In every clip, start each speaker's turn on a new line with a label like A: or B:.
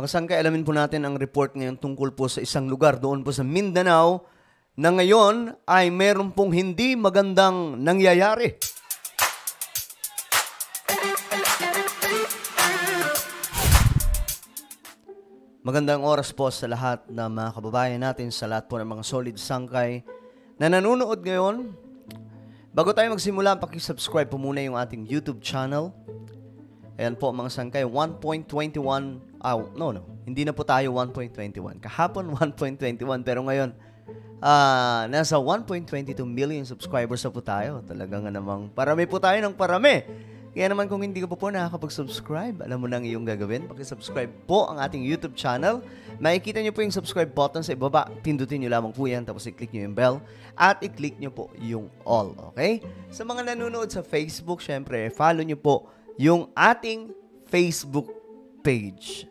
A: Mga sangkay, alamin po natin ang report ngayon tungkol po sa isang lugar doon po sa Mindanao na ngayon ay meron pong hindi magandang nangyayari. Magandang oras po sa lahat ng mga kababayan natin, sa lahat po ng mga solid sangkay na nanonood ngayon. Bago tayo magsimula, pakisubscribe po muna yung ating YouTube channel. Ayan po mga sangkay, 1.21, hindi na po tayo 1.21. Kahapon 1.21, pero ngayon, nasa 1.22 million subscribers na po tayo. Talagang namang parami po tayo ng parami. Kaya naman kung hindi ka po nakakapag-subscribe, alam mo na ang iyong gagawin. Pakisubscribe po ang ating YouTube channel. Makikita nyo po yung subscribe button sa ibaba. Pindutin nyo lamang po yan, tapos i-click nyo yung bell at i-click nyo po yung all. Okay? Sa mga nanonood sa Facebook, syempre, follow nyo po yung ating Facebook page.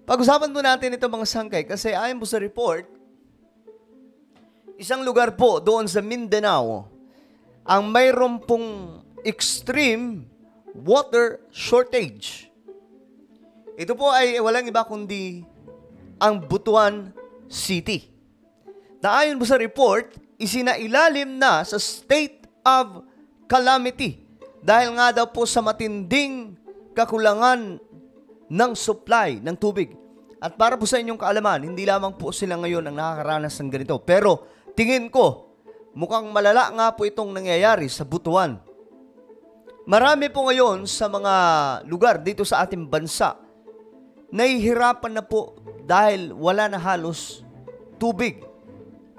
A: Pag-usapan po natin ito mga sangkay kasi ayon po sa report, isang lugar po doon sa Mindanao ang mayroon pong extreme water shortage. Ito po ay walang iba kundi ang Butuan City. Na ayon po sa report, isinailalim na sa state of calamity dahil nga daw po sa matinding kakulangan ng supply ng tubig. At para po sa inyong kaalaman, hindi lamang po sila ngayon ang nakakaranas ng ganito. Pero tingin ko, mukhang malala nga po itong nangyayari sa Butuan. Marami po ngayon sa mga lugar dito sa ating bansa, nahihirapan na po dahil wala na halos tubig.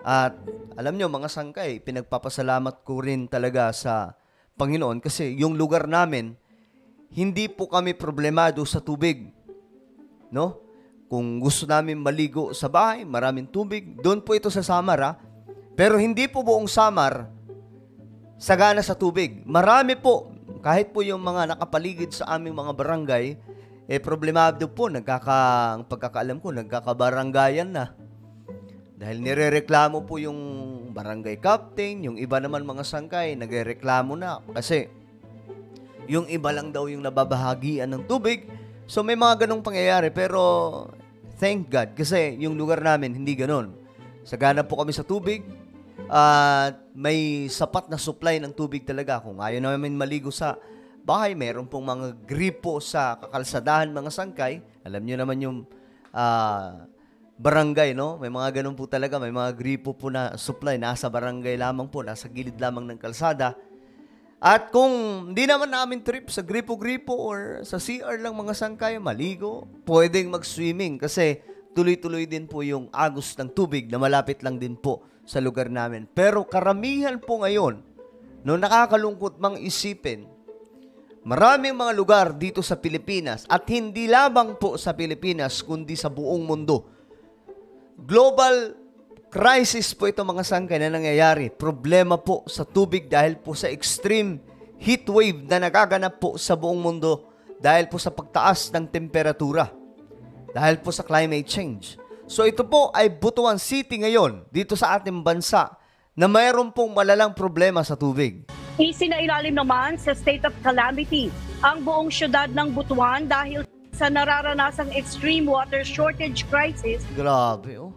A: At alam nyo mga sangkay, pinagpapasalamat ko rin talaga sa Panginoon kasi yung lugar namin, hindi po kami problemado sa tubig. No? Kung gusto namin maligo sa bahay, maraming tubig. Doon po ito sa Samar, Pero hindi po buong Samar sagana sa tubig. Marami po, kahit po yung mga nakapaligid sa aming mga barangay, problemado po, ang pagkakaalam ko, nagkakabarangayan na. Dahil nirereklamo po yung barangay captain, yung iba naman mga sangkay, nagrereklamo na. Kasi yung iba lang daw yung nababahagian ng tubig. So may mga ganong pangyayari. Pero thank God, kasi yung lugar namin hindi ganon. Sagana po kami sa tubig. At may sapat na supply ng tubig talaga. Kung ayaw namin maligo sa bahay, mayroon pong mga gripo sa kakalsadahan mga sangkay. Alam nyo naman yung barangay, no? May mga ganun po talaga. May mga gripo po na supply. Nasa barangay lamang po. Nasa gilid lamang ng kalsada. At kung hindi naman namin trip sa gripo-gripo or sa CR lang mga sangkay, maligo, pwedeng mag-swimming kasi tuloy-tuloy din po yung agos ng tubig na malapit lang din po sa lugar namin. Pero karamihan po ngayon, no, nakakalungkot mang isipin, maraming mga lugar dito sa Pilipinas at hindi lamang po sa Pilipinas kundi sa buong mundo. Global crisis po ito mga sangkay na nangyayari. Problema po sa tubig dahil po sa extreme heat wave na nagaganap po sa buong mundo dahil po sa pagtaas ng temperatura. Dahil po sa climate change. So ito po ay Butuan City ngayon dito sa ating bansa na mayroon pong malalang problema sa tubig.
B: Isinailalim naman sa state of calamity ang buong syudad ng Butuan dahil sa nararanasang extreme water shortage crisis.
A: Grabe, oh.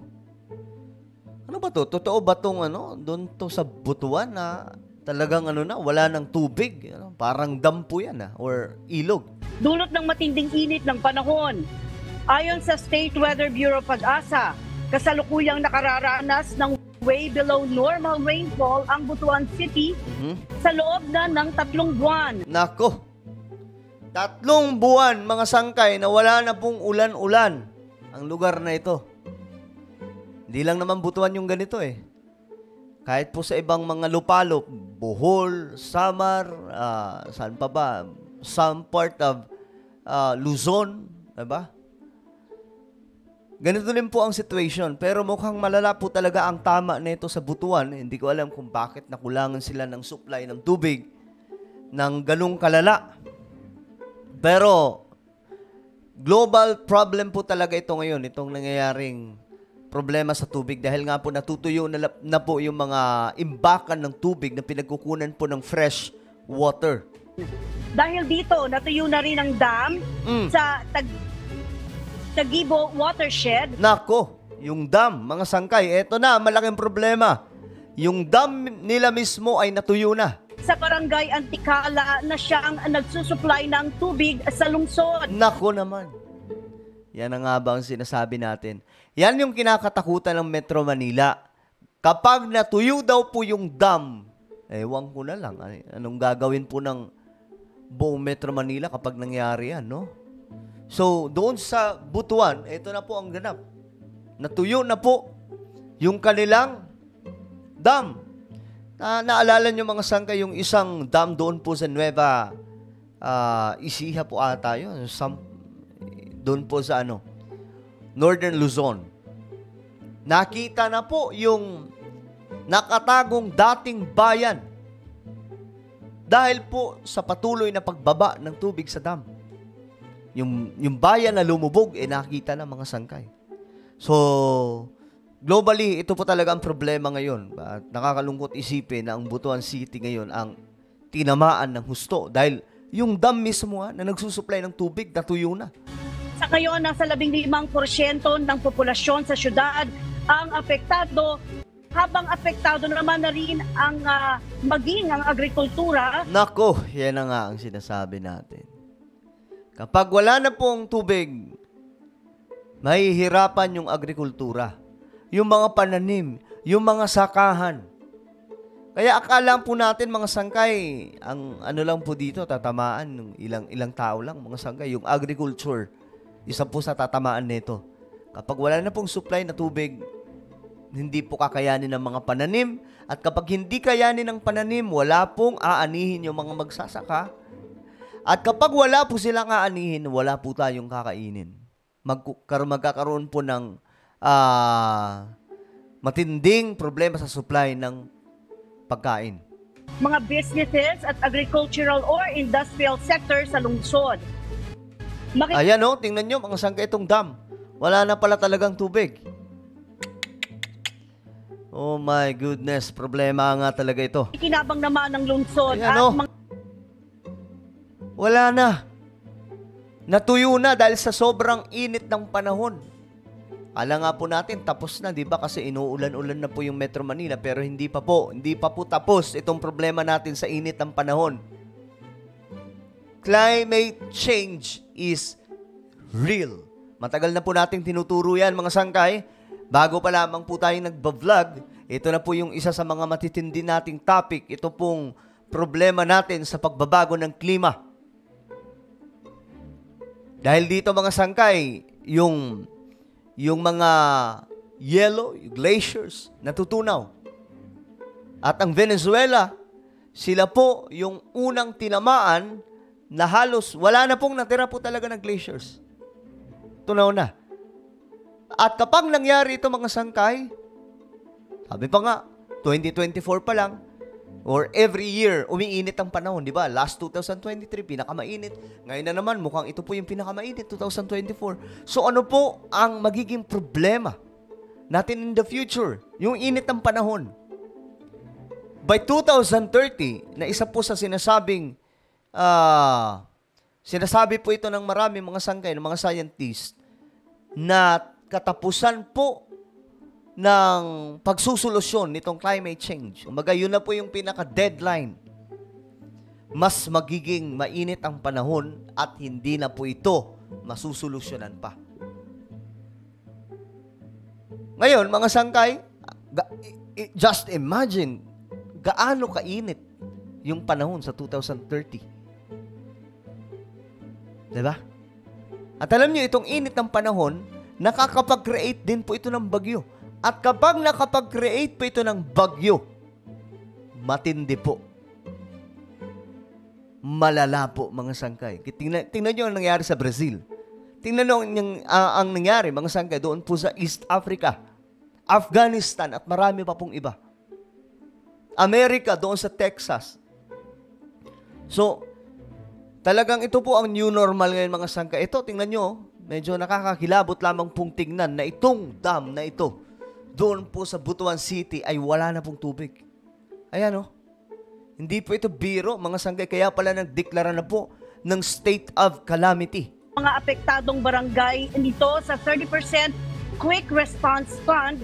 A: Ano ba to? Totoo ba tong doon to sa Butuan na talagang wala ng tubig? Parang dampo yan or ilog.
B: Dulot ng matinding init ng panahon. Ayon sa State Weather Bureau Pag-asa, kasalukuyang nakararanas ng way below normal rainfall ang Butuan City sa loob na ng 3 buwan.
A: Nako, 3 buwan mga sangkay na wala na pong ulan-ulan ang lugar na ito. Hindi lang naman Butuan yung ganito Kahit po sa ibang mga lupalop, Bohol, Samar, saan pa ba? Some part of Luzon, diba? Ganito din po ang situation, pero mukhang malala po talaga ang tama nito sa Butuan. Hindi ko alam kung bakit nakulangan sila ng supply ng tubig ng ganung kalala. Pero global problem po talaga ito ngayon, itong nangyayaring problema sa tubig dahil nga po natutuyo na po yung mga imbakan ng tubig na pinagkukunan po ng fresh water.
B: Dahil dito, natuyo na rin ang dam sa Tagibo Watershed.
A: Nako, yung dam, mga sangkay, eto na, malaking problema. Yung dam nila mismo ay natuyo na.
B: Sa barangay Antikala na siya ang nagsusupply ng tubig sa lungsod.
A: Nako naman. Yan ang nga ba ang sinasabi natin. Yan yung kinakatakutan ng Metro Manila. Kapag natuyo daw po yung dam, ewan ko na lang, anong gagawin po ng buong Metro Manila kapag nangyari yan, no? So, doon sa Butuan, ito na po ang ganap. Natuyo na po yung kanilang dam. Naalala nyo mga sangkay, yung isang dam doon po sa Nueva Ecija po ata yun. Doon po sa Northern Luzon. Nakita na po yung nakatagong dating bayan dahil po sa patuloy na pagbaba ng tubig sa dam. Yung bayan na lumubog, nakita na mga sangkay. So, globally, ito po talaga ang problema ngayon. At nakakalungkot isipin na ang Butuan City ngayon ang tinamaan ng husto dahil yung dam mismo na nagsusupply ng tubig, natuyo na.
B: Sa ngayon, nasa 15% ng populasyon sa syudad ang apektado, habang apektado naman na rin ang maging ang agrikultura.
A: Nako, yan na nga ang sinasabi natin. Kapag wala na pong tubig, mahihirapan yung agrikultura, yung mga pananim, yung mga sakahan. Kaya akala po natin mga sangkay, ang lang po dito, tatamaan ng ilang tao lang, mga sangkay, yung agriculture. Isa po sa tatamaan nito. Kapag wala na pong supply na tubig, hindi po kakayanin ng mga pananim. At kapag hindi kayanin ng pananim, wala pong aanihin yung mga magsasaka. At kapag wala po silang aanihin, wala po tayong kakainin. Magkakaroon po ng matinding problema sa supply ng pagkain.
B: Mga businesses at agricultural or industrial sector sa lungsod.
A: Ayan tingnan nyo, mga sangkay itong dam. Wala na pala talagang tubig. Oh my goodness, problema nga talaga ito.
B: Ikinabang naman ng lungsod.
A: Ayan, wala na. Natuyo na dahil sa sobrang init ng panahon. Kala nga po natin, tapos na, di ba? Kasi inuulan-ulan na po yung Metro Manila, pero hindi pa po tapos itong problema natin sa init ng panahon. Climate change is real. Matagal na po nating tinuturo yan, mga sangkay. Bago pa lamang po tayong nagba-vlog, ito na po yung isa sa mga matitindi nating topic. Ito pong problema natin sa pagbabago ng klima. Dahil dito mga sangkay, yung mga yellow, yung glaciers, natutunaw. At ang Venezuela, sila po yung unang tinamaan na halos wala na pong natira po talaga ng glaciers. Tunaw na. At kapag nangyari ito mga sangkay, sabi pa nga, 2024 pa lang, or every year, umiinit ang panahon, di ba? Last 2023, pinakamainit. Ngayon na naman, mukhang ito po yung pinakamainit, 2024. So ano po ang magiging problema natin in the future? Yung init ng panahon. By 2030, na isa po sa sinasabi po ito ng marami mga sangkay, ng mga scientists, na katapusan po ng pagsusolusyon nitong climate change. Umaga, yun na po yung pinaka-deadline. Mas magiging mainit ang panahon at hindi na po ito masusolusyonan pa. Ngayon, mga sangkay, just imagine gaano kainit yung panahon sa 2030. Diba? At alam nyo, itong init ng panahon, nakakapag-create din po ito ng bagyo. At kapag nakapag-create po ito ng bagyo, matindi po. Malala po, mga sangkay. Tingnan nyo ang nangyari sa Brazil. Tingnan nyo ang nangyari, mga sangkay, doon po sa East Africa, Afghanistan, at marami pa pong iba. Amerika, doon sa Texas. So, talagang ito po ang new normal ngayon, mga sangkay. Ito, tingnan nyo, medyo nakakakilabot lamang pong tingnan na itong dam na ito, doon po sa Butuan City ay wala na pong tubig. Ayan Hindi po ito biro, mga sangkay. Kaya pala nagdeklara na po ng state of calamity
B: mga apektadong barangay nito sa 30% Quick Response Fund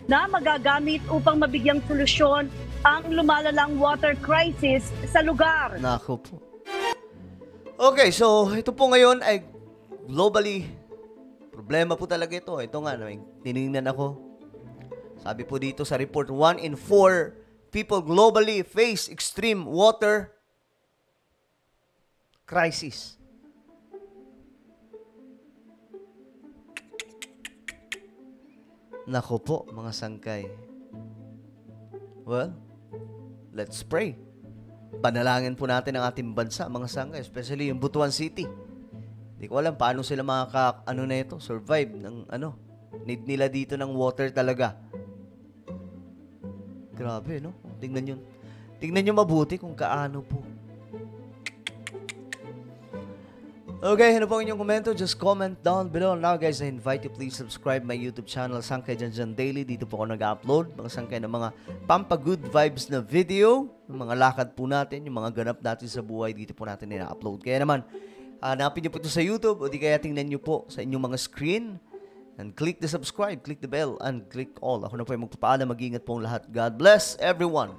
B: na magagamit upang mabigyang solusyon ang lumalalang water crisis sa lugar.
A: Nako po. Okay, so ito po ngayon ay globally, problema po talaga ito. Ito nga, tinignan ako. Sabi po dito sa report, 1 in 4 people globally face extreme water crisis. Nako po, mga sangkay. Well, let's pray. Panalangin po natin ang ating bansa, mga sangkay, especially yung Butuan City. Hindi ko alam paano sila survive ng need nila dito ng water talaga. Grabe, no? Tingnan nyo mabuti kung kaano po. Okay, ano po ang inyong komento? Just comment down below. Now guys, I invite you please subscribe my YouTube channel, Sangkay Janjan Daily. Dito po ako nag-upload mga sangkay ng mga pampa-good vibes na video, yung mga lakad po natin, yung mga ganap natin sa buhay, dito po natin ina-upload. Kaya naman, hanapin nyo po ito sa YouTube o di kaya tingnan nyo po sa inyong mga screen. And click the subscribe, click the bell, and click all. Ako na po yung magpapaalam. Mag-ingat po ang lahat. God bless everyone.